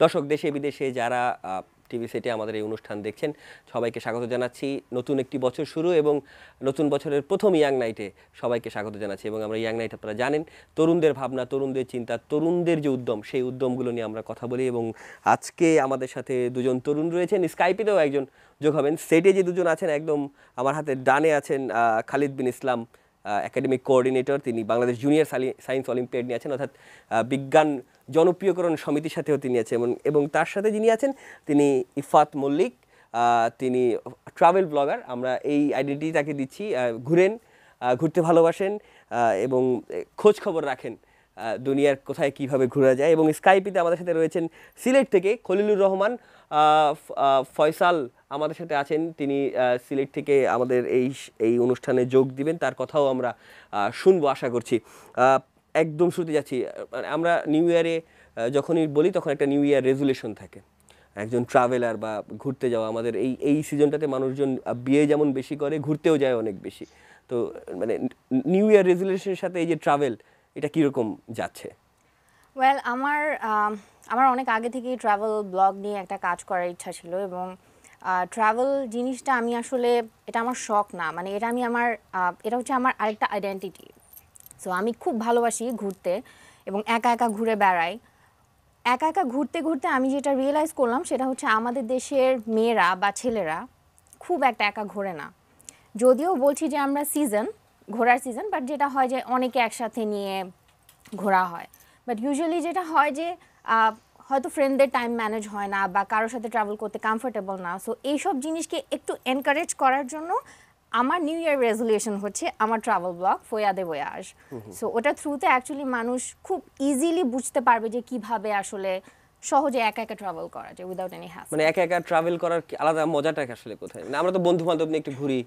দর্শক দেশে বিদেশে যারা টিভি সেটে আমাদের এই অনুষ্ঠান দেখছেন সবাইকে স্বাগত জানাচ্ছি। নতুন একটি বছর শুরু এবং নতুন বছরের প্রথম ইয়াং নাইটে সবাইকে স্বাগত জানাচ্ছি। এবং আমরা ইয়াং নাইট আপনারা জানেন তরুণদের ভাবনা, তরুণদের চিন্তা, তরুণদের যে উদ্যম, সেই উদ্যমগুলো নিয়ে আমরা কথা বলি। এবং আজকে আমাদের সাথে দুজন তরুণ রয়েছেন, স্কাইপেতেও একজন যোগ হবেন। সেটে যে দুজন আছেন, একদম আমার হাতে ডানে আছেন খালিদ বিন ইসলাম, একাডেমিক কোঅর্ডিনেটর। তিনি বাংলাদেশ জুনিয়র সায়েন্স অলিম্পিয়াড নিয়ে আছেন, অর্থাৎ বিজ্ঞান জনপ্রিয়করণ সমিতির সাথেও তিনি আছেন। এবং তার সাথে যিনি আছেন তিনি ইফাত মল্লিক, তিনি ট্রাভেল ব্লগার। আমরা এই আইডেন্টিটি তাকে দিচ্ছি। ঘুরতে ভালোবাসেন এবং খোঁজ খবর রাখেন দুনিয়ার কোথায় কিভাবে ঘোরা যায়। এবং স্কাইপিতে আমাদের সাথে রয়েছেন সিলেট থেকে খলিলুর রহমান ফয়সাল আমাদের সাথে আছেন। তিনি সিলেট থেকে আমাদের এই অনুষ্ঠানে যোগ দিবেন, তার কথাও আমরা শুনবো আশা করছি। একদম শুরুতে যাচ্ছি। আমরা নিউ ইয়ারে যখনই বলি তখন একটা নিউ ইয়ার রেজুলেশন থাকে। একজন ট্রাভেলার বা ঘুরতে যাওয়া, আমাদের এই সিজনটাতে মানুষজন বিয়ে যেমন বেশি করে, ঘুরতেও যায় অনেক বেশি। তো মানে নিউ ইয়ার রেজুলেশনের সাথে এই যে ট্রাভেল, এটা কীরকম যাচ্ছে? ওয়েল, আমার অনেক আগে থেকেই ট্রাভেল ব্লগ নিয়ে একটা কাজ করার ইচ্ছা ছিল। এবং ট্রাভেল জিনিসটা আমি আসলে, এটা আমার শখ না, মানে এটা হচ্ছে আমার আরেকটা আইডেন্টিটি। সো আমি খুব ভালোবাসি ঘুরতে এবং একা একা ঘুরে বেড়াই। একা একা ঘুরতে ঘুরতে আমি যেটা রিয়েলাইজ করলাম সেটা হচ্ছে আমাদের দেশের মেয়েরা বা ছেলেরা খুব একটা একা ঘোরে না। যদিও বলছি যে আমরা ঘোরার সিজন, বাট যেটা হয় যে অনেকে একসাথে নিয়ে ঘোরা হয়। বাট ইউজুয়ালি যেটা হয় যে হয়তো ফ্রেন্ডদের টাইম ম্যানেজ হয় না বা কারোর সাথে ট্রাভেল করতে কমফোর্টেবল না। সো এইসব জিনিসকে একটু এনকারেজ করার জন্য আমার নিউ ইয়ার রেজুলেশন হচ্ছে আমার ট্রাভেল ব্লগ ফয়াদে ভয়াজ। সো ওটার থ্রুতে অ্যাকচুয়ালি মানুষ খুব ইজিলি বুঝতে পারবে যে কিভাবে আসলে সহজে একা একা ট্রাভেল করা যায় উইদাউট এনি হ্যাসেল। মানে একা একা ট্রাভেল করার আলাদা মজাটা আসলে কোথায়? মানে আমরা তো বন্ধু বান্ধব নিয়ে একটু ঘুরি,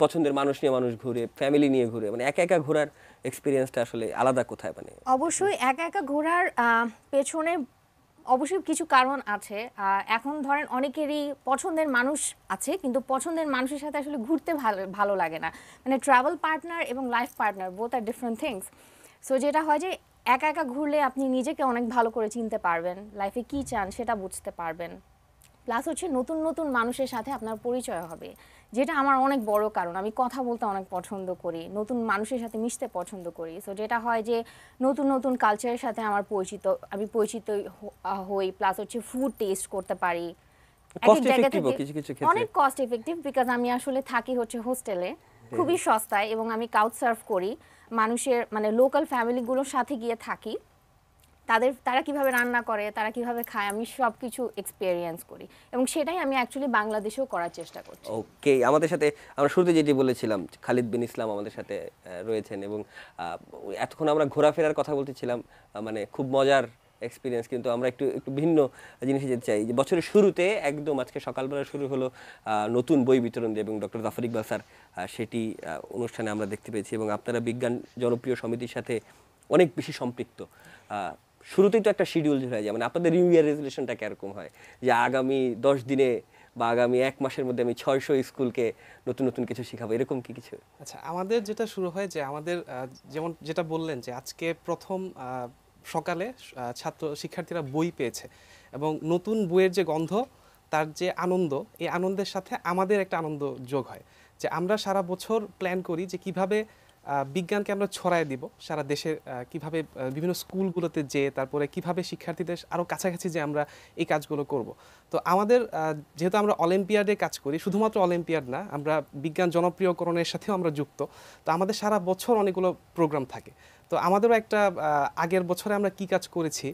পছন্দের মানুষ নিয়ে মানুষ ঘুরে, ফ্যামিলি নিয়ে ঘুরে, মানে একা একা ঘোরার এক্সপিরিয়েন্সটা আসলে আলাদা কোথায়? মানে অবশ্যই একা একা ঘোরার পেছনে অবশ্যই কিছু কারণ আছে। এখন ধরেন অনেকেরই পছন্দের মানুষ আছে, কিন্তু পছন্দের মানুষের সাথে আসলে ঘুরতে ভালো লাগে না। মানে ট্রাভেল পার্টনার এবং লাইফ পার্টনার বোথ আর ডিফারেন্ট থিংস। সো যেটা হয় যে একা একা ঘুরলে আপনি নিজেকে অনেক ভালো করে চিনতে পারবেন, লাইফে কী চান সেটা বুঝতে পারবেন, প্লাস হচ্ছে নতুন নতুন মানুষের সাথে আপনার পরিচয় হবে, যেটা আমার অনেক বড় কারণ। আমি কথা বলতে অনেক পছন্দ করি, নতুন মানুষের সাথে মিশতে পছন্দ করি। সো যেটা হয় যে নতুন নতুন কালচারের সাথে আমি পরিচিত হই, প্লাস হচ্ছে ফুড টেস্ট করতে পারি অনেক কস্ট এফেক্টিভ, বিকজ আমি আসলে থাকি হচ্ছে হোস্টেলে, খুবই সস্তায়, এবং আমি কাউচ সার্ভ করি মানুষের, মানে লোকাল ফ্যামিলিগুলোর সাথে গিয়ে থাকি। তারা কিভাবে রান্না করে, তারা কিভাবে খায়, আমি সব কিছু এক্সপেরিয়েন্স করি, এবং সেটাই আমি অ্যাকচুয়ালি বাংলাদেশেও করার চেষ্টা করছি। ওকে, আমাদের সাথে আমরা শুরুতে যেটি বলেছিলাম খালিদ বিন ইসলাম আমাদের সাথে রয়েছেন। এবং এতক্ষণ আমরা ঘোরাফেরার কথা বলতেছিলাম, মানে খুব মজার এক্সপিরিয়েন্স। কিন্তু আমরা একটু ভিন্ন জিনিসে যেতে চাই। যে বছরের শুরুতে একদম আজকে সকালবেলা শুরু হলো নতুন বই বিতরণ দিয়ে, এবং ডক্টর জাফর ইকবাল স্যার সেটি অনুষ্ঠানে আমরা দেখতে পেয়েছি। এবং আপনারা বিজ্ঞান জনপ্রিয় সমিতির সাথে অনেক বেশি সম্পৃক্ত। শুরুতেই তো একটা শিডিউল হয়ে যায়, মানে আপনাদের নিউ ইয়ার রেজুলেশনটা কিরকম হয় যে আগামী 10 দিনে বা আগামী 1 মাসের মধ্যে আমি 600 স্কুলকে নতুন নতুন কিছু শেখাবো, এরকম কি কিছু? আচ্ছা, আমাদের যেটা শুরু হয় যে আমাদের যেমন যেটা বললেন যে আজকে প্রথম সকালে শিক্ষার্থীরা বই পেয়েছে, এবং নতুন বইয়ের যে গন্ধ, তার যে আনন্দ, এই আনন্দের সাথে আমাদের একটা আনন্দ যোগ হয়। যে আমরা সারা বছর প্ল্যান করি যে কিভাবে বিজ্ঞানকে আমরা ছড়ায় দিব সারা দেশে, কিভাবে বিভিন্ন স্কুলগুলোতে যেয়ে, তারপরে কিভাবে শিক্ষার্থীদের আরও কাছাকাছি যে আমরা এই কাজগুলো করব। তো আমাদের যেহেতু আমরা অলিম্পিয়াডে কাজ করি, শুধুমাত্র অলিম্পিয়াড না, আমরা বিজ্ঞান জনপ্রিয়করণের সাথেও আমরা যুক্ত। তো আমাদের সারা বছর অনেকগুলো প্রোগ্রাম থাকে। তো আমাদেরও একটা আগের বছরে আমরা কি কাজ করেছি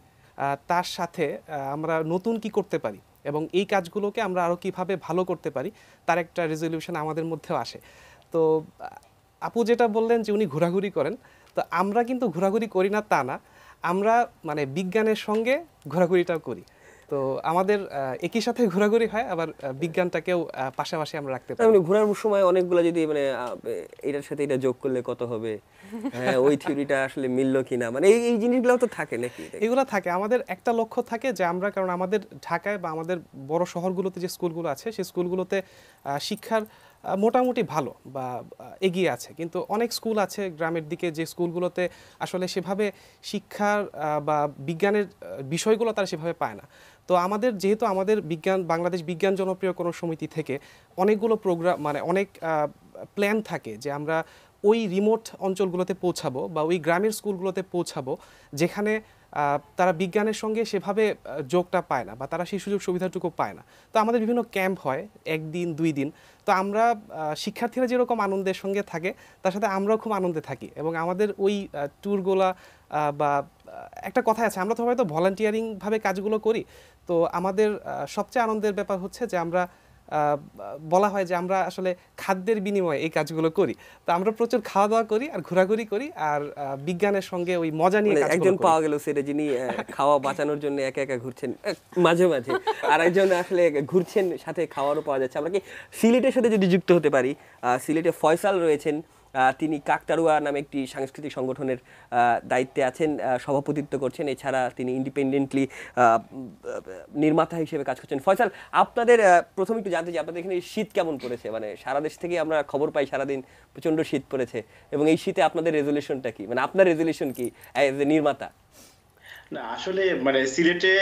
তার সাথে আমরা নতুন কি করতে পারি এবং এই কাজগুলোকে আমরা আরও কীভাবে ভালো করতে পারি, তার একটা রেজলিউশন আমাদের মধ্যেও আসে। তো আপু যেটা বললেন যে উনি ঘোরাঘুরি করেন, তো আমরা কিন্তু ঘোরাঘুরি করি না তা না, আমরা মানে বিজ্ঞানের সঙ্গে ঘোরাঘুরিটাও করি। তো আমাদের একই সাথে ঘোরাঘুরি হয়, আবার বিজ্ঞানটাকেও পাশাপাশি আমরা রাখতে পারি। মানে ঘোরার সময় অনেকগুলো যদি মানে এটার সাথে এটা যোগ করলে কত হবে, হ্যাঁ ওই থিওরিটা আসলে মিললো কিনা, মানে এই জিনিসগুলো তো থাকে নাকি? এগুলো থাকে। আমাদের একটা লক্ষ্য থাকে যে আমরা, কারণ আমাদের ঢাকায় বা আমাদের বড় শহরগুলোতে যে স্কুলগুলো আছে, সেই স্কুলগুলোতে শিক্ষার মোটামুটি ভালো বা এগিয়ে আছে, কিন্তু অনেক স্কুল আছে গ্রামের দিকে যে স্কুলগুলোতে আসলে সেভাবে শিক্ষার বা বিজ্ঞানের বিষয়গুলো তারা সেভাবে পায় না। তো আমাদের যেহেতু আমাদের বাংলাদেশ বিজ্ঞান জনপ্রিয় কোনো সমিতি থেকে অনেকগুলো প্রোগ্রাম মানে অনেক প্ল্যান থাকে যে আমরা ওই রিমোট অঞ্চলগুলোতে পৌঁছাবো বা ওই গ্রামের স্কুলগুলোতে পৌঁছাবো যেখানে তারা বিজ্ঞানের সঙ্গে সেভাবে যোগটা পায় না বা তারা সেই সুযোগ সুবিধাটুকু পায় না। তো আমাদের বিভিন্ন ক্যাম্প হয় 1 দিন 2 দিন। তো আমরা শিক্ষার্থীরা যেরকম আনন্দের সঙ্গে থাকে তার সাথে আমরাও খুব আনন্দে থাকি, এবং আমাদের ওই ট্যুরগুলা বা একটা কথা আছে, আমরা তো হয়তো ভলান্টিয়ারিংভাবে কাজগুলো করি। তো আমাদের সবচেয়ে আনন্দের ব্যাপার হচ্ছে যে আমরা বলা হয় যে আমরা আসলে খাদ্যের বিনিময়ে এই কাজগুলো করি। তো আমরা প্রচুর খাওয়া দাওয়া করি আর ঘোরাঘুরি করি আর বিজ্ঞানের সঙ্গে ওই মজা নিয়ে কাজগুলো একজন করি। পাওয়া গেল সেটা যিনি খাওয়া বাঁচানোর জন্য একা একা ঘুরছেন মাঝে মাঝে, আর একজন আসলে ঘুরছেন সাথে খাওয়ারও পাওয়া যাচ্ছে। আমরা কি সিলেটের সাথে যদি যুক্ত হতে পারি, সিলেটে ফয়সাল রয়েছেন, তিনি কাকতাড়ুয়া নামে একটি সাংস্কৃতিক সংগঠনের দায়িত্বে আছেন, সভাপতিত্ব করছেন। এছাড়া তিনি ইন্ডিপেন্ডেন্টলি নির্মাতা হিসেবে কাজ করছেন। ফয়সাল, আপনাদের প্রথমে একটু জানতে চাই আপনাদের এখানে শীত কেমন পড়েছে? মানে সারা দেশ থেকে আমরা খবর পাই সারাদিন প্রচণ্ড শীত পড়েছে, এবং এই শীতে আপনাদের রেজলিউশনটা কি, মানে আপনার রেজলিউশন কি অ্যাজ এ নির্মাতা? না আসলে মানে সিলেটে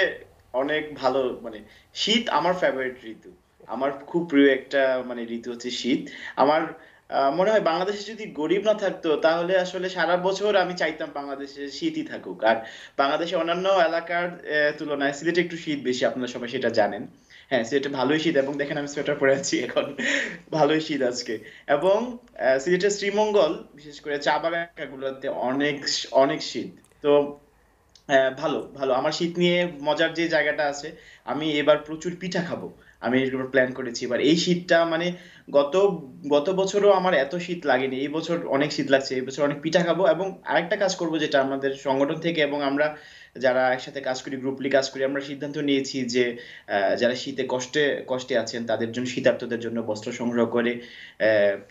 অনেক ভালো, মানে শীত আমার ফেভারিট ঋতু। আমার খুব প্রিয় একটা মানে ঋতু হচ্ছে শীত। আমার মনে হয় বাংলাদেশে যদি গরিব না থাকতো তাহলে আসলে সারা বছর আমি চাইতাম বাংলাদেশে শীতই থাকুক। আর বাংলাদেশের অন্যান্য এলাকার তুলনায় সিলেটে একটু শীত বেশি, আপনারা সবাই সেটা জানেন। হ্যাঁ, সিলেটে ভালোই শীত, এবং দেখেন আমি সোয়েটার পরে আছি এখন। ভালোই শীত আজকে। এবং সিলেটের শ্রীমঙ্গল বিশেষ করে চা বাগানগুলোতে অনেক অনেক শীত। তো ভালো ভালো আমার শীত নিয়ে মজার যে জায়গাটা আছে, আমি এবার প্রচুর পিঠা খাবো। আমি এরকম প্ল্যান করেছি এবার এই শীতটা, মানে গত গত বছরও আমার এত শীত লাগেনি, এই বছর অনেক শীত লাগছে। এই বছর অনেক পিঠা খাবো, এবং আরেকটা কাজ করব যেটা আমাদের সংগঠন থেকে এবং আমরা যারা একসাথে কাজ করি, গ্রুপলি কাজ করি, আমরা সিদ্ধান্ত নিয়েছি যে যারা শীতে কষ্টে কষ্টে আছেন তাদের জন্য, শীতার্তদের জন্য বস্ত্র সংগ্রহ করে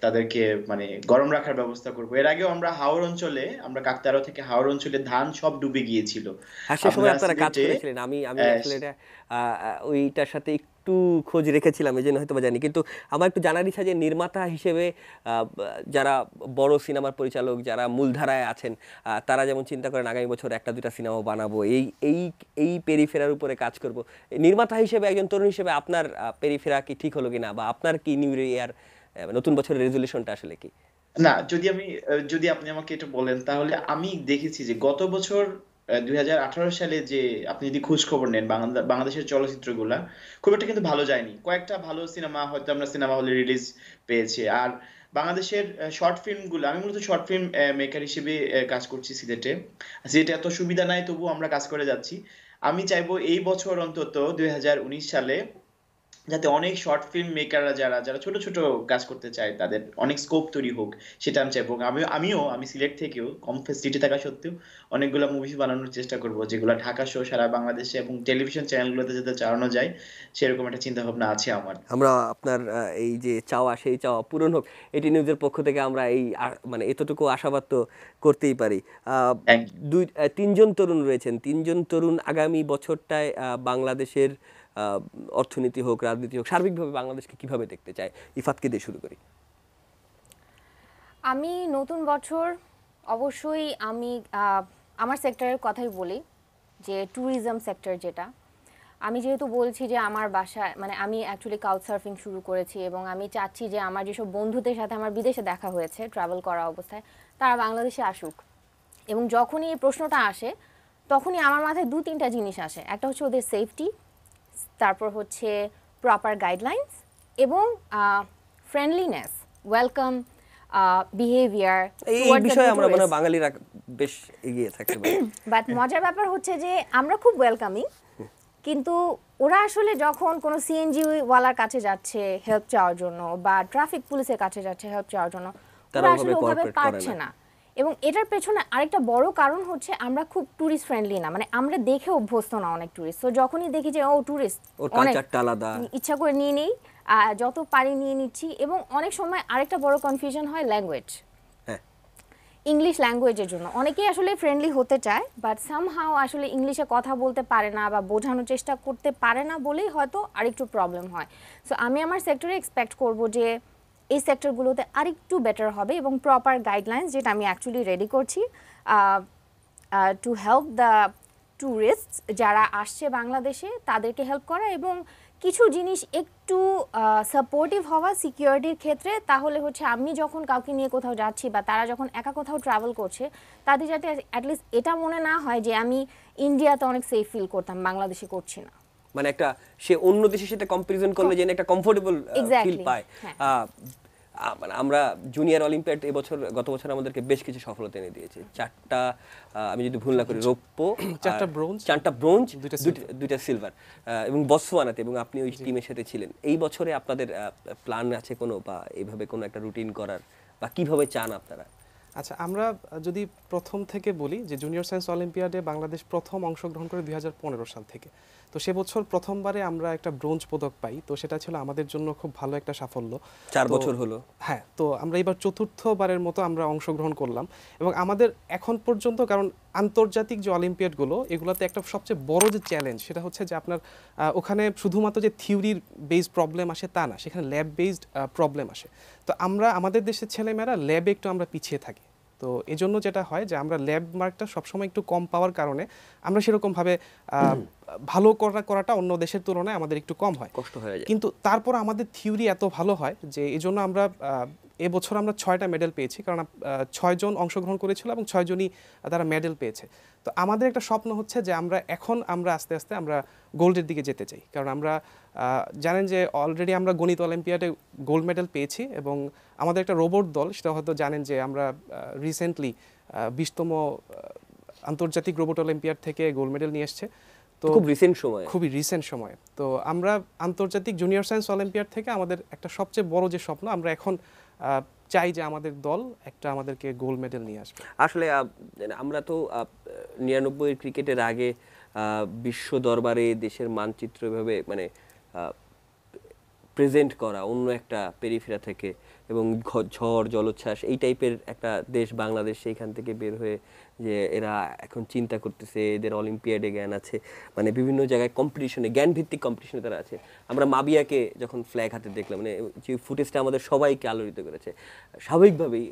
তাদেরকে মানে গরম রাখার ব্যবস্থা করব। এর আগেও আমরা হাওর অঞ্চলে, আমরা কাকতাড়ুয়া থেকে হাওর অঞ্চলে ধান সব ডুবে গিয়েছিল। হ্যাঁ, সে সময় আমরা আপনারা কাজ সিলেটে করেছিলেন। আমি আমি আসলে এটা ওইটার সাথে একটু খোঁজ রেখেছিলাম, এই জন্য হয়তো বা জানি। কিন্তু আমার একটু জানার ইচ্ছা যে নির্মাতা হিসেবে যারা বড় সিনেমার পরিচালক, যারা মূলধারায় আছেন, তারা যেমন চিন্তা করেন আগামী বছর 1-2টা সিনেমা বানাবো, এই এই এই পেরিফেরার উপরে কাজ করব। নির্মাতা হিসেবে, একজন তরুণ হিসেবে আপনার পেরিফেরা কি ঠিক হলো কিনা, বা আপনার কি নিউ ইয়ার নতুন বছরের রেজলিউশনটা আসলে কি? না, যদি আপনি আমাকে এটা বলেন তাহলে আমি দেখেছি যে গত বছর 2018 সালে যে, আপনি যদি খোঁজ খবর নেন বাংলাদেশের চলচ্চিত্রগুলা খুব একটা কিন্তু ভালো যায়নি। কয়েকটা ভালো সিনেমা হয়তো আমরা সিনেমা হলে রিলিজ পেয়েছি। আর বাংলাদেশের শর্ট ফিল্মগুলো, আমি মূলত শর্ট ফিল্ম মেকার হিসেবে কাজ করছি সিলেটে। সিলেটে এত সুবিধা নাই, তবুও আমরা কাজ করে যাচ্ছি। আমি চাইবো এই বছর অন্তত 2019 সালে যাতে অনেক শর্ট ফিল্ম মেকাররা যারা যারা ছোট ছোট কাজ করতে চায় তাদের অনেক স্কোপ তৈরি হোক, সেটা আমি চাইবো। আমি সিলেট থেকেও কম ফেসিলিটি থাকা সত্ত্বেও অনেকগুলো মুভি বানানোর চেষ্টা করব, যেগুলো ঢাকা সহ সারা বাংলাদেশে এবং টেলিভিশন চ্যানেলগুলোতে যাতে চালানো যায়, সেরকম একটা চিন্তা ভাবনা আছে আমার। আমরা আপনার এই যে চাওয়া, সেই চাওয়া পূরণ হোক, এটি নিউজের পক্ষ থেকে আমরা এই মানে এতটুকু আশাবাদ তো করতেই পারি। Thank you. তিনজন তরুণ রয়েছেন, তিনজন তরুণ আগামী বছরটায় বাংলাদেশের অর্থনীতি হোক, রাজনীতি হোক, সার্বিকভাবে বাংলাদেশকে কিভাবে দেখতে চায়? ইফাতকে দিয়ে শুরু করি। আমি নতুন বছর অবশ্যই আমি আমার সেক্টরের কথাই বলি, যে ট্যুরিজম সেক্টর যেটা। আমি যেহেতু বলছি যে আমার বাসায় মানে আমি অ্যাকচুয়ালি কাউচ সার্ফিং শুরু করেছি, এবং আমি চাচ্ছি যে আমার যেসব বন্ধুদের সাথে আমার বিদেশে দেখা হয়েছে ট্রাভেল করা অবস্থায়, তারা বাংলাদেশে আসুক। এবং যখনই এই প্রশ্নটা আসে তখনই আমার মাথায় 2-3টা জিনিস আসে। একটা হচ্ছে ওদের সেফটি, তারপর হচ্ছে প্রপার গাইডলাইন্স, এবং ফ্রেন্ডলিনেস, ওয়েলকাম বিহেভিয়ার। এই বিষয়ে আমরা মনে হয় বাঙালিরা বেশ এগিয়ে থাকতে পারি। বাট মজার ব্যাপার হচ্ছে যে আমরা খুব ওয়েলকামিং, কিন্তু ওরা আসলে যখন কোনো সিএনজি ওয়ালার কাছে যাচ্ছে হেল্প চাওয়ার জন্য, বা ট্রাফিক পুলিশের কাছে যাচ্ছে হেল্প চাওয়ার জন্য, ওরা আসলে ওভাবে পারছে না। এবং এটার পেছনে আরেকটা বড় কারণ হচ্ছে আমরা খুব ট্যুরিস্ট ফ্রেন্ডলি না, মানে আমরা দেখে অভ্যস্ত না অনেক ট্যুরিস্ট। তো যখনই দেখি যে ও ট্যুরিস্ট, অনেক ইচ্ছা করে নিয়ে নেই, যত পারি নিয়ে নিচ্ছি। এবং অনেক সময় আরেকটা বড় কনফিউশন হয় ল্যাঙ্গুয়েজ, ইংলিশ ল্যাঙ্গুয়েজের জন্য। অনেকেই আসলে ফ্রেন্ডলি হতে চায়, বাট সামহাও আসলে ইংলিশে কথা বলতে পারে না বা বোঝানোর চেষ্টা করতে পারে না বলেই হয়তো আরেকটু প্রবলেম হয়। সো আমি আমার সেক্টরে এক্সপেক্ট করব যে এই সেক্টরগুলোতে আরেকটু বেটার হবে এবং প্রপার গাইডলাইন্স যেটা আমি অ্যাকচুয়ালি রেডি করছি টু হেল্প দ্য ট্যুরিস্ট যারা আসছে বাংলাদেশে তাদেরকে হেল্প করা এবং কিছু জিনিস একটু সাপোর্টিভ হওয়া সিকিউরিটির ক্ষেত্রে, তাহলে হচ্ছে আমি যখন কাউকে নিয়ে কোথাও যাচ্ছি বা তারা যখন একা কোথাও ট্রাভেল করছে তাদের যাতে অ্যাটলিস্ট এটা মনে না হয় যে আমি ইন্ডিয়াতে অনেক সেফ ফিল করতাম, বাংলাদেশে করছি না। মানে একটা সে অন্য দেশের সাথে কম্পারিজন করলে যেন একটা কমফোর্টেবল ফিল Exactly, পায়। হ্যাঁ। মানে আমরা জুনিয়র অলিম্পিয়াড গত বছর আমাদেরকে বেশ কিছু সফলতা এনে দিয়েছে। 4টা আমি যদি ভুল না করি রৌপ্য, 4টা ব্রোঞ্জ, 4টা ব্রোঞ্জ, দুইটা 2টা সিলভার এবং বতসোয়ানাতে, এবং আপনি ওই টিমের সাথে ছিলেন। এই বছরে আপনাদের প্ল্যান আছে কোনো, বা এইভাবে কোনো একটা রুটিন করার, বা কিভাবে চান আপনারা? আচ্ছা, আমরা যদি প্রথম থেকে বলি যে জুনিয়র সায়েন্স অলিম্পিয়াডে বাংলাদেশ প্রথম অংশগ্রহণ করে 2015 সাল থেকে। তো সে বছর প্রথমবারে আমরা একটা ব্রোঞ্জ পদক পাই, তো সেটা ছিল আমাদের জন্য খুব ভালো একটা সাফল্য। 4 বছর হলো। হ্যাঁ, তো আমরা এবার চতুর্থবারের মতো আমরা অংশগ্রহণ করলাম এবং আমাদের এখন পর্যন্ত, কারণ আন্তর্জাতিক যে অলিম্পিয়াডগুলো এগুলোতে একটা সবচেয়ে বড় যে চ্যালেঞ্জ সেটা হচ্ছে যে আপনার ওখানে শুধুমাত্র যে থিওরির বেসড প্রবলেম আসে তা না, সেখানে ল্যাব বেসড প্রবলেম আসে। তো আমরা আমাদের দেশের ছেলেমেয়েরা ল্যাবে একটু আমরা পিছিয়ে থাকি। তো এজন্য যেটা হয় যে আমরা ল্যাব মার্কটা সবসময় একটু কম পাওয়ার কারণে আমরা সেরকমভাবে ভালো করাটা অন্য দেশের তুলনায় আমাদের একটু কম হয়, কষ্ট হয়ে যায়। কিন্তু তারপর আমাদের থিওরি এত ভালো হয় যে এজন্য আমরা এবছর আমরা 6টা মেডেল পেয়েছি, কারণ 6 জন অংশগ্রহণ করেছিল এবং 6 জনই তারা মেডেল পেয়েছে। তো আমাদের একটা স্বপ্ন হচ্ছে যে আমরা আস্তে আস্তে আমরা গোল্ডের দিকে যেতে চাই, কারণ আমরা জানেন যে অলরেডি আমরা গণিত অলিম্পিয়াডে গোল্ড মেডেল পেয়েছি এবং আমাদের একটা রোবট দল, সেটা হয়তো জানেন যে আমরা রিসেন্টলি 20তম আন্তর্জাতিক রোবট অলিম্পিয়াড থেকে গোল্ড মেডেল নিয়ে এসছে। তো খুব রিসেন্ট সময়, খুবই রিসেন্ট সময়ে। তো আমরা আন্তর্জাতিক জুনিয়র সায়েন্স অলিম্পিয়াড থেকে আমাদের একটা সবচেয়ে বড় যে স্বপ্ন, আমরা এখন চাই যে আমাদের দল আমাদেরকে গোল্ড মেডেল নিয়ে আসবে। আসলে আমরা তো 99 ক্রিকেটের আগে বিশ্ব দরবারে দেশের মানচিত্র এভাবে মানে প্রেজেন্ট করা অন্য একটা পেরিফেরা থেকে, এবং ঝড় জলোচ্ছ্বাস এই টাইপের একটা দেশ বাংলাদেশ, সেইখান থেকে বের হয়ে যে এরা এখন চিন্তা করতেছে, এদের অলিম্পিয়াডে জ্ঞান আছে, মানে বিভিন্ন জায়গায় কম্পিটিশনে, জ্ঞান ভিত্তিক কম্পিটিশনে তারা আছে। আমরা মাবিয়াকে যখন ফ্ল্যাগ হাতে দেখলাম, মানে যে ফুটেজটা আমাদের সবাইকে আলোড়িত করেছে। স্বাভাবিকভাবেই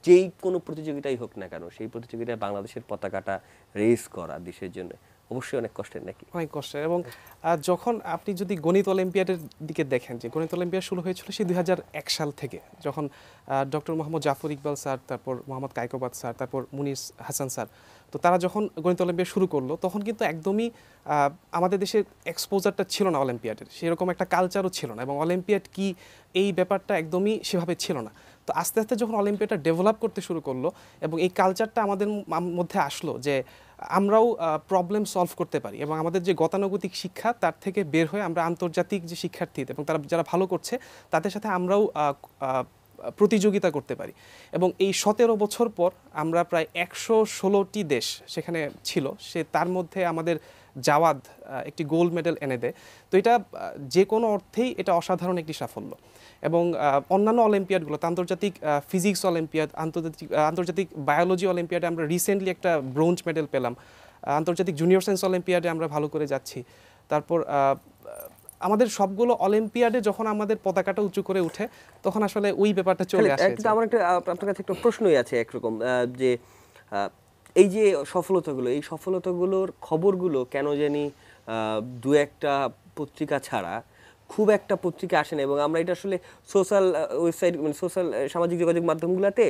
যেই কোনো প্রতিযোগিতাই হোক না কেন, সেই প্রতিযোগিতায় বাংলাদেশের পতাকাটা রেজ করা দেশের জন্য অবশ্যই অনেক কষ্টের, নাকি? অনেক কষ্টের। এবং যখন আপনি যদি গণিত অলিম্পিয়াডের দিকে দেখেন, যে গণিত অলিম্পিয়াড শুরু হয়েছিল সেই 2001 সাল থেকে, যখন ডক্টর মোহাম্মদ জাফর ইকবাল স্যার, তারপর মোহাম্মদ কায়কোবাদ স্যার, তারপর মুনির হাসান স্যার, তো তারা যখন গণিত অলিম্পিয়াড শুরু করলো তখন কিন্তু একদমই আমাদের দেশে এক্সপোজারটা ছিল না অলিম্পিয়াডের, সেরকম একটা কালচারও ছিল না, এবং অলিম্পিয়াড কি এই ব্যাপারটা একদমই সেভাবে ছিল না। তো আস্তে আস্তে যখন অলিম্পিয়াডটা ডেভেলপ করতে শুরু করলো এবং এই কালচারটা আমাদের মধ্যে আসলো যে আমরাও প্রবলেম সলভ করতে পারি, এবং আমাদের যে গতানুগতিক শিক্ষা তার থেকে বের হয়ে আমরা আন্তর্জাতিক যে শিক্ষার্থী এবং তারা যারা ভালো করছে তাদের সাথে আমরাও প্রতিযোগিতা করতে পারি। এবং এই 17 বছর পর আমরা প্রায় 116টি দেশ সেখানে ছিল, তার মধ্যে আমাদের জাওয়াদ একটি গোল্ড মেডেল এনে দেয়। তো এটা যে কোনো অর্থেই এটা অসাধারণ একটি সাফল্য। এবং অন্যান্য অলিম্পিয়াডগুলোতে, আন্তর্জাতিক ফিজিক্স অলিম্পিয়াড, আন্তর্জাতিক বায়োলজি অলিম্পিয়াডে আমরা রিসেন্টলি একটা ব্রোঞ্জ মেডেল পেলাম, আন্তর্জাতিক জুনিয়র সায়েন্স অলিম্পিয়াডে আমরা ভালো করে যাচ্ছি। তারপর আমাদের সবগুলো অলিম্পিয়াডে যখন আমাদের পতাকাটা উঁচু করে উঠে তখন আসলে ওই ব্যাপারটা চলে আসে। কিন্তু আমার একটা আপনার কাছে একটা প্রশ্নই আছে একরকম, যে এই যে সফলতাগুলো, এই সফলতাগুলোর খবরগুলো কেন জানি দু একটা পত্রিকা ছাড়া খুব একটা পত্রিকা আসে না, এবং আমরা এটা আসলে সোশ্যাল ওয়েবসাইট, মানে সোশ্যাল সামাজিক যোগাযোগ মাধ্যমগুলোতে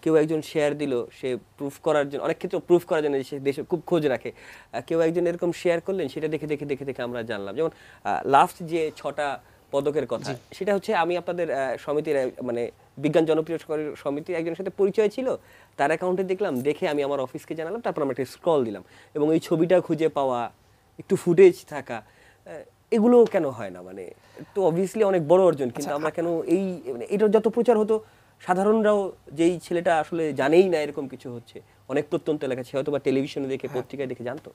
কেউ একজন শেয়ার দিল, সে প্রুফ করার জন্য, অনেক ক্ষেত্রে প্রুফ করার জন্য সে দেশে খুব খোঁজ রাখে, কেউ একজন এরকম শেয়ার করলেন, সেটা দেখে দেখে দেখে দেখে আমরা জানলাম। যেমন লাস্ট যে 6টা পদকের কথা, সেটা হচ্ছে আমি আপনাদের সমিতির, মানে বিজ্ঞান জনপ্রিয় সমিতির একজনের সাথে পরিচয় ছিল, তার অ্যাকাউন্টে দেখলাম, দেখে আমি আমার অফিসকে জানালাম, তারপর আমরা একটা স্ক্রল দিলাম, এবং এই ছবিটা খুঁজে পাওয়া, একটু ফুটেজ থাকা, এগুলো কেন হয় না? মানে তো অবভিয়াসলি অনেক বড় অর্জন, কিন্তু আমরা কেন এই, মানে এটার যত প্রচার হতো, সাধারণরাও যেই ছেলেটা আসলে জানেই না এরকম কিছু হচ্ছে, অনেক প্রত্যন্ত এলাকা, সে হয়তো বা টেলিভিশনে দেখে, পত্রিকায় দেখে জানতো।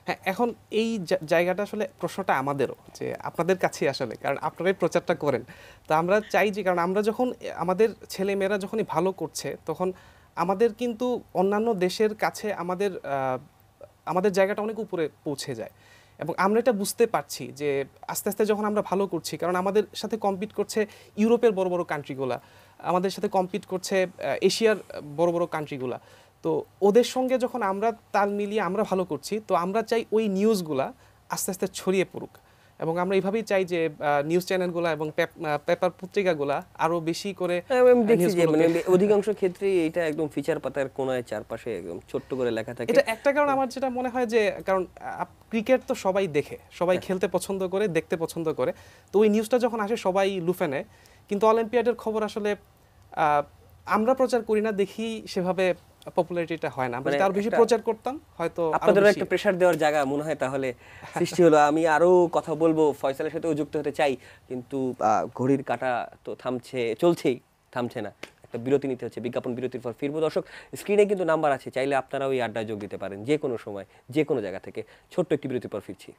হ্যাঁ, এখন এই জায়গাটা আসলে প্রশ্নটা আমাদেরও, যে আপনাদের কাছে আসলে, কারণ আপনারাই প্রচারটা করেন। তো আমরা চাই যে, কারণ আমরা যখন আমাদের ছেলেমেয়েরা যখনই ভালো করছে তখন আমাদের কিন্তু অন্যান্য দেশের কাছে আমাদের জায়গাটা অনেক উপরে পৌঁছে যায়, এবং আমরা এটা বুঝতে পারছি যে আস্তে আস্তে যখন আমরা ভালো করছি, কারণ আমাদের সাথে কম্পিট করছে ইউরোপের বড় বড় কান্ট্রিগুলা, আমাদের সাথে কম্পিট করছে এশিয়ার বড় বড় কান্ট্রিগুলা। তো ওদের সঙ্গে যখন আমরা তাল মিলিয়ে আমরা ভালো করছি, তো আমরা চাই ওই নিউজগুলা আস্তে আস্তে ছড়িয়ে পড়ুক। এবং আমরা এইভাবেই চাই যে নিউজ চ্যানেলগুলো এবং পেপার পত্রিকাগুলা আরো বেশি করে আমি দেখছি যে মানে অধিকাংশ ক্ষেত্রে এটা একদম ফিচার পাতার কোনায় চারপাশে একদম ছোট্ট করে লেখা থাকে। এটা একটা কারণ আমার যেটা মনে হয় যে, কারণ ক্রিকেট তো সবাই দেখে, সবাই খেলতে পছন্দ করে, দেখতে পছন্দ করে, তো ওই নিউজটা যখন আসে সবাই লুফে নেয়। কিন্তু অলিম্পিয়াডের খবর আসলে আমরা প্রচার করি না দেখি সেভাবে পপুলারিটিটা হয় না। আমরা যদি আরো বেশি প্রচার করতাম হয়তো আপনাদেরও একটা প্রেসার দেওয়ার জায়গা মনে হয় তাহলে সৃষ্টি হলো। আমি আরো কথা বলবো, ফয়সালের সাথেও যুক্ত হতে চাই, কিন্তু ঘড়ির কাঁটা তো থামছে না। একটা বিরতি নিতে হচ্ছে, বিজ্ঞাপন বিরতির পর ফিরবো। দর্শক, স্ক্রিনে কিন্তু নাম্বার আছে, চাইলে আপনারা ওই আড্ডায় যোগ দিতে পারেন যে কোনো সময়, যে কোনো জায়গা থেকে। ছোট্ট একটি বিরতির পর ফিরছি।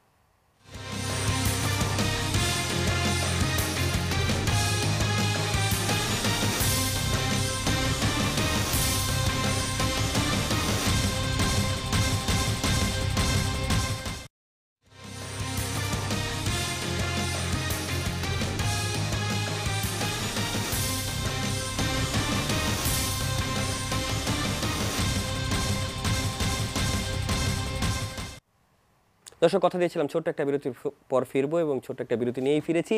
দর্শক, কথা দিয়েছিলাম ছোট্ট একটা বিরতির পর ফিরবো, এবং ছোট্ট একটা বিরতি নিয়েই ফিরেছি।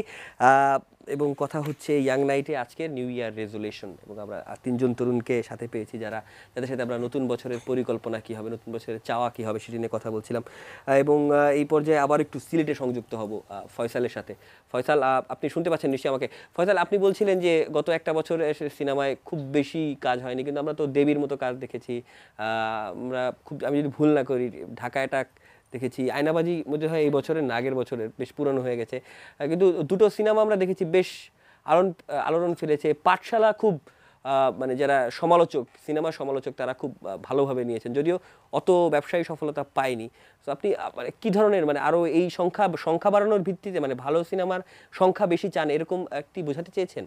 এবং কথা হচ্ছে ইয়াং নাইটে আজকের নিউ ইয়ার রেজুলেশন, এবং আমরা তিনজন তরুণকে সাথে পেয়েছি যাদের সাথে আমরা নতুন বছরের পরিকল্পনা কী হবে, নতুন বছরের চাওয়া কী হবে সেটি নিয়ে কথা বলছিলাম। এবং এই পর্যায়ে আবার একটু সিলেটে সংযুক্ত হব ফয়সালের সাথে। ফয়সাল, আপনি শুনতে পাচ্ছেন নিশ্চয়ই আমাকে? ফয়সাল, আপনি বলছিলেন যে গত একটা বছর সিনেমায় খুব বেশি কাজ হয়নি, কিন্তু আমরা তো দেবীর মতো কাজ দেখেছি। আমি যদি ভুল না করি, ঢাকা অ্যাটাক দেখেছি, আয়নাবাজি মধ্যে হয় এই বছরের না আগের বছরের, বেশ পুরনো হয়ে গেছে, কিন্তু দুটো সিনেমা আমরা দেখেছি বেশ আলোড়ন ফেলেছে। পাঠশালা খুব মানে যারা সিনেমার সমালোচক তারা খুব ভালোভাবে নিয়েছেন, যদিও অত ব্যবসায়ী সফলতা পায়নি। তো আপনি মানে কী ধরনের, মানে আরও এই সংখ্যা বাড়ানোর ভিত্তিতে, মানে ভালো সিনেমার সংখ্যা বেশি চান, এরকম একটি বোঝাতে চেয়েছেন?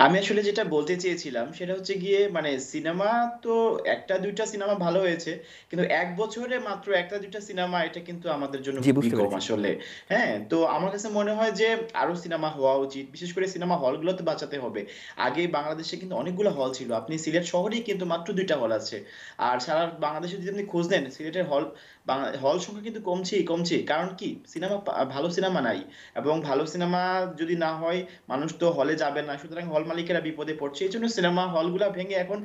আমি আসলে যেটা বলতে চেয়েছিলাম সেটা হচ্ছে গিয়ে, মানে সিনেমা তো একটা দুইটা সিনেমা ভালো হয়েছে, কিন্তু এক বছরে মাত্র একটা দুইটা সিনেমা, এটা কিন্তু আমাদের জন্য জি, খুবই বুঝতে কম পেরেছি। আসলে। হ্যাঁ, তো আমার কাছে মনে হয় যে আরো সিনেমা হওয়া উচিত, বিশেষ করে সিনেমা হলগুলো তো বাঁচাতে হবে। আগে বাংলাদেশে কিন্তু অনেকগুলো হল ছিল, আপনি সিলেট শহরেই কিন্তু মাত্র দুইটা হল আছে। আর সারা বাংলাদেশে যদি আপনি খোঁজ নেন, সিলেটের হল সংখ্যা কিন্তু কমছে। কারণ কি, ভালো সিনেমা নাই, এবং ভালো সিনেমা যদি না হয় মানুষ তো হলে যাবে না, সুতরাং হল মালিকেরা বিপদে পড়ছে। এই জন্য সিনেমা হলগুলা ভেঙে এখন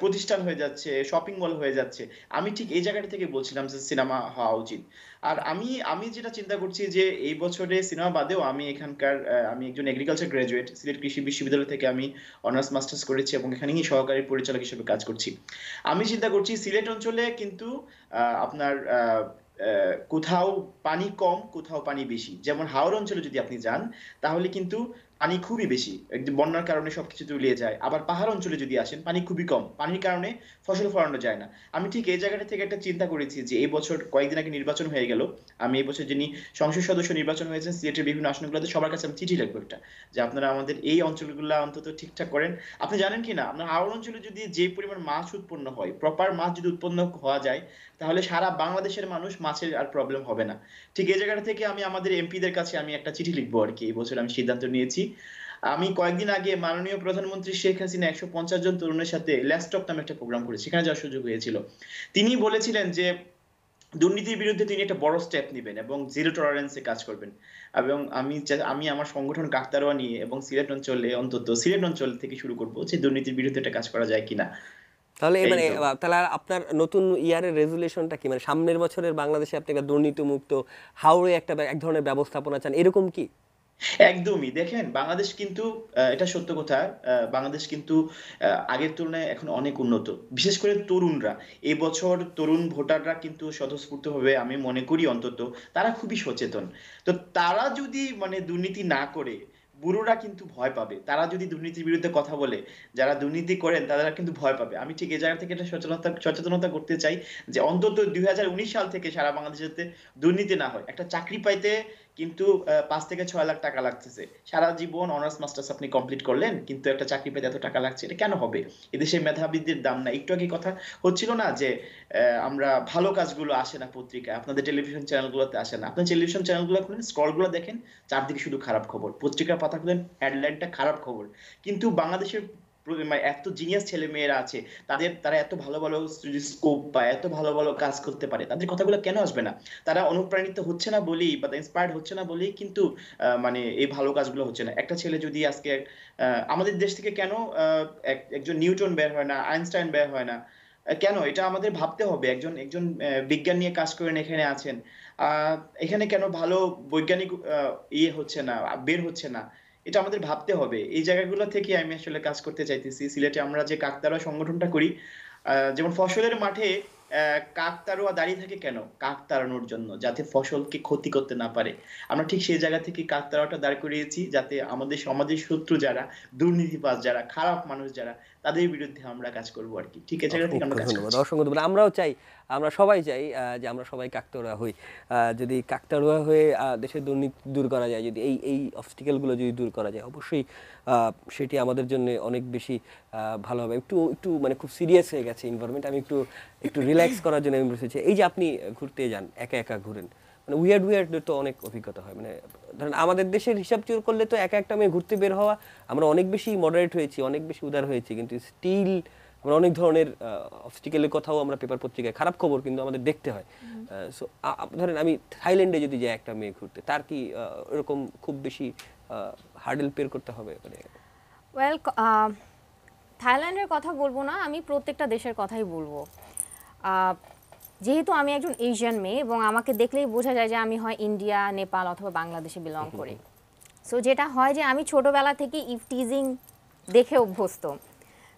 প্রতিষ্ঠান হয়ে যাচ্ছে, শপিং মল হয়ে যাচ্ছে। আমি ঠিক এই জায়গাটা থেকে বলছিলাম যে সিনেমা হওয়া উচিত। আর আমি যেটা চিন্তা করছি যে এই বছরে সিনেমা বাদেও আমি একজন এগ্রিকালচার গ্রাজুয়েট, সিলেট কৃষি বিশ্ববিদ্যালয় থেকে আমি অনার্স মাস্টার্স করেছি, এবং এখানেই সহকারী পরিচালক হিসেবে কাজ করছি। আমি চিন্তা করছি সিলেট অঞ্চলে কিন্তু আপনার কোথাও পানি কম, কোথাও পানি বেশি। যেমন হাওর অঞ্চলে যদি আপনি যান, তাহলে কিন্তু পানি খুবই বেশি, একদম বন্যার কারণে সবকিছু তলিয়ে যায়। আবার পাহাড় অঞ্চলে যদি আসেন, পানি খুবই কম, পানির কারণে ফসল ফলানো যায় না। আমি ঠিক এই জায়গাটা থেকে একটা চিন্তা করেছি যে এই বছর কয়েকদিন আগে নির্বাচন হয়ে গেল, আমি এই বছর যিনি সংসদ সদস্য নির্বাচন হয়েছেন সিলেটের বিভিন্ন আসনগুলোতে, সবার কাছে আমি চিঠি লিখবো একটা, যে আপনারা আমাদের এই অঞ্চলগুলো অন্তত ঠিকঠাক করেন। আপনি জানেন কি না, আপনার হাওড় অঞ্চলে যদি যে পরিমাণ মাছ উৎপন্ন হয়, প্রপার মাছ যদি উৎপন্ন হওয়া যায়, তাহলে সারা বাংলাদেশের মানুষ মাছের আর প্রবলেম হবে না। ঠিক এই জায়গাটা থেকে আমি আমাদের এমপিদের কাছে আমি একটা চিঠি লিখবো আর কি। এই বছর আমি সিদ্ধান্ত নিয়েছি। আমি কয়েকদিন আগে মাননীয় প্রধানমন্ত্রী শেখ হাসিনা 150 জন তরুণের সাথে ল্যাপটপ নামে একটা প্রোগ্রাম করে, সেখানে যাওয়ার সুযোগ হয়েছিল। তিনি বলেছিলেন যে দুর্নীতির বিরুদ্ধে তিনি একটা বড় স্টেপ নেবেন এবং জিরো টলারেন্সে কাজ করবেন। এবং আমি আমার সংগঠন কাকতারোয়া নিয়ে এবং সিলেট অঞ্চল থেকে শুরু করব যে দুর্নীতির বিরুদ্ধে একটা কাজ করা যায় কিনা। তাহলে মানে এই তো। তাহলে আপনার নতুন ইয়ারের রেজুলেশনটা কি, মানে সামনের বছরের বাংলাদেশে আপনি একটা দুর্নীতিমুক্ত হাওড়ে এক ধরনের ব্যবস্থাপনা চান, এরকম কি? একদমই। দেখেন, বাংলাদেশ কিন্তু এটা সত্য কথা, বাংলাদেশ কিন্তু আগের তুলনায় এখন অনেক উন্নত। বিশেষ করে তরুণরা, এবছর তরুণ ভোটাররা কিন্তু স্বতঃস্ফূর্তভাবে, আমি মনে করি অন্তত, তারা খুবই সচেতন। তো তারা যদি মানে দুর্নীতি না করে, বুড়োরা কিন্তু ভয় পাবে। তারা যদি দুর্নীতির বিরুদ্ধে কথা বলে, যারা দুর্নীতি করেন তারা কিন্তু ভয় পাবে। আমি ঠিক এই জায়গা থেকে একটা সচেতনতা করতে চাই, যে অন্তত 2019 সাল থেকে সারা বাংলাদেশে দুর্নীতি না হয়। একটা চাকরি পাইতে কিন্তু 5 থেকে 6 লাখ টাকা লাগতেছে। সারা জীবন অনার্স মাস্টার্স আপনি কমপ্লিট করলেন, কিন্তু একটা চাকরি পেতে এত টাকা লাগছে, এটা কেন হবে? এদেশে মেধাবীদের দাম নাই। একটু আগে কথা হচ্ছিল না যে আমরা ভালো কাজগুলো আসে না পত্রিকায়, আপনাদের টেলিভিশন চ্যানেলগুলোতে আসে না। আপনি টেলিভিশন চ্যানেলগুলো খুলেন, স্ক্রলগুলো দেখেন, চারদিকে শুধু খারাপ খবর। পত্রিকার পাতা খুলেন, হেডলাইনটা খারাপ খবর। কিন্তু বাংলাদেশের মানে এত জিনিয়াস ছেলে মেয়েরা আছে, তারা এত ভালো ভালো স্কোপ পায়, এত ভালো ভালো কাজ করতে পারে, তাদের কথাগুলো কেন আসবে না? তারা অনুপ্রাণিত হচ্ছে না বলেই বা ইন্সপায়ার্ড হচ্ছে না বলেই কিন্তু মানে এই ভালো কাজগুলো হচ্ছে না। একটা ছেলে যদি আজকে আমাদের দেশ থেকে কেন একজন নিউটন বের হয় না, আইনস্টাইন বের হয় না? কেন? এটা আমাদের ভাবতে হবে। একজন একজন বিজ্ঞান নিয়ে কাজ করেন, এখানে আছেন। এখানে কেন ভালো বৈজ্ঞানিক হচ্ছে না, বের হচ্ছে না? এটা আমাদের ভাবতে হবে। এই জায়গাগুলো থেকে আমি আসলে কাজ করতে চাইতেছি। সিলেটে আমরা যে কাকতাড়ুয়া সংগঠনটা করি, যেমন ফসলের মাঠে কাকতাড়ুয়া দাঁড়িয়ে থাকে কেন? কাক তাড়ানোর জন্য, যাতে ফসলকে ক্ষতি করতে না পারে। আমরা ঠিক সেই জায়গা থেকে কাকতাড়ুয়াটা দাঁড় করিয়েছি, যাতে আমাদের সমাজের শত্রু যারা, দুর্নীতিবাজ যারা, খারাপ মানুষ যারা, তাদের বিরুদ্ধে আমরা কাজ করব আরকি। ঠিক এই জায়গা থেকে আমরা অসংখ্য কাজ ধন্যবাদ, করছি। অসংখ্য ধন্যবাদ। আমরাও চাই, আমরা সবাই চাই যে আমরা সবাই কাকতাড়ুয়া হই। যদি কাকতাড়ুয়া হয়ে দেশের দুর্নীতি দূর করা যায়, যদি এই অবস্টিকেলগুলো যদি দূর করা যায়, অবশ্যই সেটি আমাদের জন্য অনেক বেশি ভালো হবে। একটু একটু মানে খুব সিরিয়াস হয়ে গেছে এনভায়রনমেন্ট, আমি একটু একটু রিল্যাক্স করার জন্য আমি বসেছি। এই যে আপনি ঘুরতে যান, একা একা ঘুরেন, মানে উইয়ার্ড তো অনেক অভিজ্ঞতা হয়। মানে ধরেন আমাদের দেশের হিসাব চোর করলে তো একা একটা মেয়ে ঘুরতে বের হওয়া, আমরা অনেক বেশি মডারেট হয়েছি, অনেক বেশি উদার হয়েছি, কিন্তু স্টিল আমরা অনেক ধরনের অবস্টিকেলের কথাও আমরা পেপার পত্রিকায়, খারাপ খবর কিন্তু আমাদের দেখতে হয়। সো ধরেন আমি থাইল্যান্ডে যদি যাই একটা মেয়ে ঘুরতে, তার কি এরকম খুব বেশি হার্ডেল পের করতে হবে? মানে ওয়েল, থাইল্যান্ডের কথা বলবো না, আমি প্রত্যেকটা দেশের কথাই বলবো। আহ, যেহেতু আমি একজন এশিয়ান মেয়ে এবং আমাকে দেখলেই বোঝা যায় যে আমি হয় ইন্ডিয়া, নেপাল অথবা বাংলাদেশে বিলং করি। সো যেটা হয় যে আমি ছোটোবেলা থেকে ইফটিজিং দেখে অভ্যস্ত।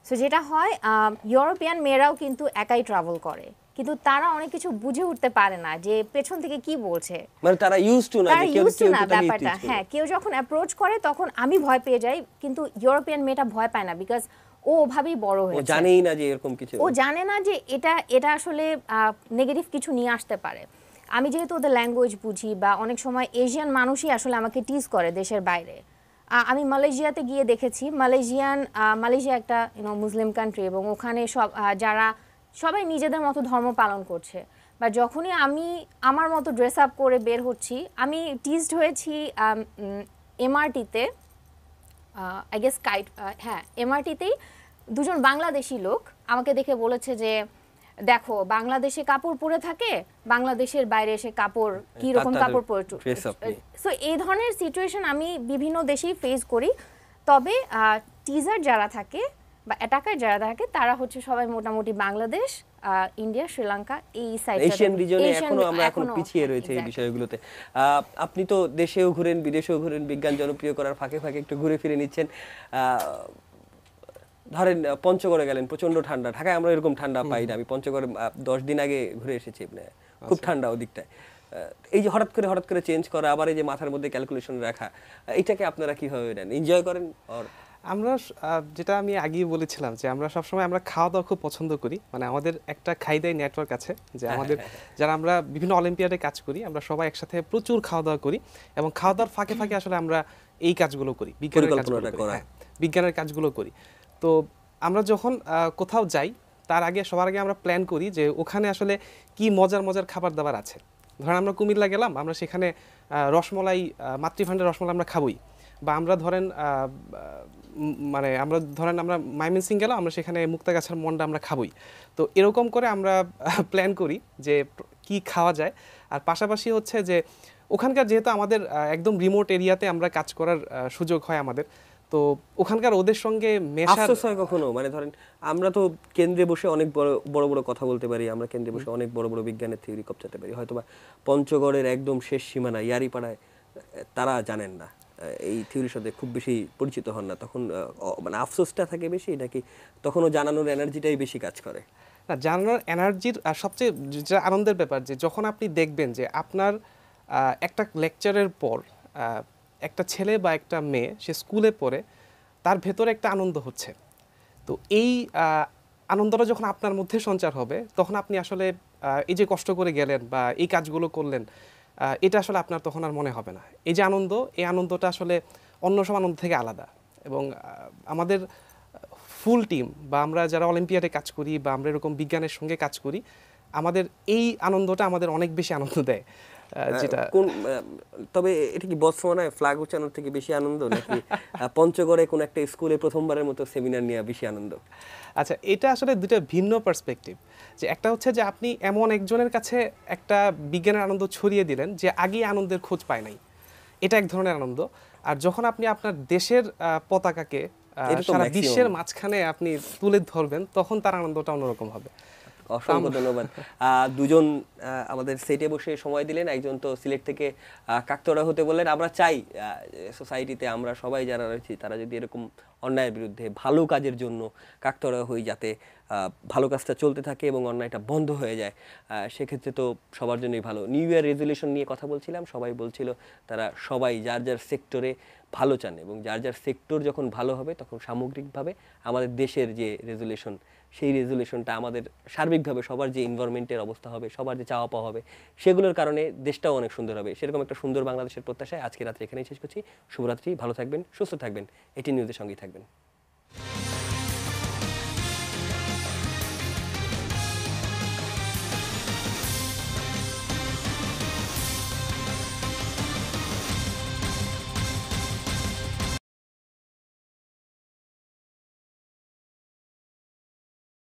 সো যেটা হয়, ইউরোপিয়ান মেয়েরাও কিন্তু একাই ট্রাভেল করে, কিন্তু তারা অনেক কিছু বুঝে উঠতে পারে না যে পেছন থেকে কি বলছে। মানে তারা ইউজ টু না, তারা যে কেউ ইউজ টু কেউ না তো তাকে ব্যাপারটা। teach করবে। হ্যাঁ, কেউ যখন অ্যাপ্রোচ করে তখন আমি ভয় পেয়ে যাই, কিন্তু ইউরোপিয়ান মেয়েটা ভয় পায় না, বিকজ ও ওভাবেই বড় ও হয়েছে। জানেই না যে এরকম কিছু। ও জানে না যে এটা আসলে নেগেটিভ কিছু নিয়ে আসতে পারে। আমি যেহেতু ওদের ল্যাঙ্গুয়েজ বুঝি, বা অনেক সময় এশিয়ান মানুষই আসলে আমাকে টিজ করে দেশের বাইরে। আমি মালয়েশিয়াতে গিয়ে দেখেছি, মালয়েশিয়া একটা মুসলিম কান্ট্রি, এবং ওখানে যারা সবাই নিজেদের মতো ধর্ম পালন করছে। বা যখনই আমি আমার মতো ড্রেস আপ করে বের হচ্ছি, আমি টিজড হয়েছি এমআরটিতে, আই গেস হ্যাঁ, এমআরটিতেই দুজন বাংলাদেশি লোক আমাকে দেখে বলেছে যে দেখো, বাংলাদেশে কাপড় পরে থাকে, বাংলাদেশের বাইরে এসে কাপড় কি রকম তাদের কাপড় পরে। dress up নিয়ে। সো এই ধরনের সিচুয়েশন আমি বিভিন্ন দেশেই ফেস করি। তবে টিজার যারা থাকে বা অ্যাটাকার যারা থাকে, তারা হচ্ছে সবাই মোটামুটি বাংলাদেশ, ইন্ডিয়া, শ্রীলঙ্কা, এই সাইড, এশিয়ান রিজনে আমরা এখনো পিছিয়ে রয়েছে এই বিষয়গুলোতে। আপনি তো দেশেও ঘুরেন, বিদেশেও ঘুরেন, বিজ্ঞান জনপ্রিয় করার ফাঁকে ফাঁকে একটু ঘুরে ফিরে নিচ্ছেন। ধরেন পঞ্চগড়ে গেলেন, প্রচন্ড ঠান্ডা, ঢাকায় আমরা এরকম ঠান্ডা পাই না। আমি পঞ্চগড়ে 10 দিন আগে ঘুরে এসেছি, মানে খুব ঠান্ডা ওদিকটায়। এই যে হঠাৎ করে চেঞ্জ করা, আবার এই যে মাথার মধ্যে ক্যালকুলেশন রাখা, এটাকে আপনারা কিভাবে নেন? এনজয় করেন? আর আমরা যেটা আমি আগেই বলেছিলাম যে আমরা সবসময় আমরা খাওয়া দাওয়া খুব পছন্দ করি। মানে আমাদের একটা খাইদাই নেটওয়ার্ক আছে, যে আমাদের যারা আমরা বিভিন্ন অলিম্পিয়াডে কাজ করি, আমরা সবাই একসাথে প্রচুর খাওয়া দাওয়া করি, এবং খাওয়া দাওয়ার ফাঁকে ফাঁকে আসলে আমরা এই কাজগুলো করি, বিজ্ঞানের কাজগুলো করি। তো আমরা যখন কোথাও যাই, তার আগে সবার আগে আমরা প্ল্যান করি যে ওখানে আসলে কি মজার মজার খাবার দাবার আছে। ধরেন আমরা কুমিল্লা গেলাম, আমরা সেখানে রসমলাই, মাতৃভাণ্ডার রসমলাই আমরা খাবই। বা আমরা ধরেন আমরা ময়মনসিংহ গেলাম, আমরা সেখানে মুক্তাগাছার মন্ডা আমরা খাবই। তো এরকম করে আমরা প্ল্যান করি যে কি খাওয়া যায়। আর পাশাপাশি হচ্ছে যে ওখানকার, যেহেতু আমাদের একদম রিমোট এরিয়াতে আমরা কাজ করার সুযোগ হয় আমাদের, তো ওখানকার ওদের সঙ্গে মেশার আফসোস হয় কখনো? মানে ধরেন আমরা তো কেন্দ্রে বসে অনেক বড় বড় কথা বলতে পারি, আমরা কেন্দ্রে বসে অনেক বড় বড় বিজ্ঞানের থিওরি কপচাতে পারি, হয়তোবা পঞ্চগড়ের একদম শেষ সীমানা ইয়ারিপাড়ায় তারা জানেন না, এই থিওরির সাথে খুব বেশি পরিচিত হন না, তখন মানে আফসোসটা থাকে বেশি, নাকি তখনও জানানোর এনার্জিটাই বেশি কাজ করে? না, জানানোর এনার্জির সবচেয়ে যেটা আনন্দের ব্যাপার, যে যখন আপনি দেখবেন যে আপনার একটা লেকচারের পর একটা ছেলে বা একটা মেয়ে সে স্কুলে পড়ে, তার ভেতরে একটা আনন্দ হচ্ছে। তো এই আনন্দটা যখন আপনার মধ্যে সঞ্চার হবে, তখন আপনি আসলে এই যে কষ্ট করে গেলেন বা এই কাজগুলো করলেন, এটা আসলে আপনার তখন আর মনে হবে না। এই যে আনন্দ, এই আনন্দটা আসলে অন্য সব আনন্দ থেকে আলাদা। এবং আমাদের ফুল টিম বা আমরা যারা অলিম্পিয়াডে কাজ করি বা আমরা এরকম বিজ্ঞানের সঙ্গে কাজ করি, আমাদের এই আনন্দটা আমাদের অনেক বেশি আনন্দ দেয়। যেটা কোন তবে এটা কি বটসওয়ানায় ফ্ল্যাগ উচ্চারণ থেকে বেশি আনন্দ, নাকি পঞ্চগড়ে কোন একটা স্কুলে প্রথমবারের মতো সেমিনার নিয়ে বেশি আনন্দ? আচ্ছা, এটা আসলে দুটো ভিন্ন পার্সপেক্টিভ। যে একটা হচ্ছে যে আপনি এমন একজনের কাছে একটা বিজ্ঞানের আনন্দ ছড়িয়ে দিলেন যে আগে আনন্দের খোঁজ পায় নাই, এটা এক ধরনের আনন্দ। আর যখন আপনি আপনার দেশের পতাকাকে এটা তো সারা maximum। বিশ্বের মাঝখানে আপনি তুলে ধরবেন, তখন তার আনন্দটা অন্যরকম হবে। অসংখ্য ধন্যবাদ। দুজন আমাদের সেটে বসে সময় দিলেন, একজন তো সিলেট থেকে কাকতড়া হতে বললেন। আমরা চাই সোসাইটিতে আমরা সবাই যারা রয়েছি তারা যদি এরকম অন্যায়ের বিরুদ্ধে ভালো কাজের জন্য কাকতড়া হই, যাতে ভালো কাজটা চলতে থাকে এবং অন্যায়টা বন্ধ হয়ে যায়, সেক্ষেত্রে তো সবার জন্যই ভালো। নিউ ইয়ার রেজলিউশন নিয়ে কথা বলছিলাম, সবাই বলছিল তারা সবাই যার যার সেক্টরে ভালো চান, এবং যার যার সেক্টর যখন ভালো হবে তখন সামগ্রিকভাবে আমাদের দেশের যে রেজলিউশন, সেই রেজলিউশনটা আমাদের সার্বিকভাবে সবার যে এনভায়রনমেন্টের অবস্থা হবে, সবার যে চাওয়া পাওয়া হবে, সেগুলোর কারণে দেশটাও অনেক সুন্দর হবে। সেরকম একটা সুন্দর বাংলাদেশের প্রত্যাশায় আজকে রাত্রে এখানেই শেষ করছি। শুভরাত্রি, ভালো থাকবেন, সুস্থ থাকবেন, এটি নিউজের সঙ্গেই থাকবেন।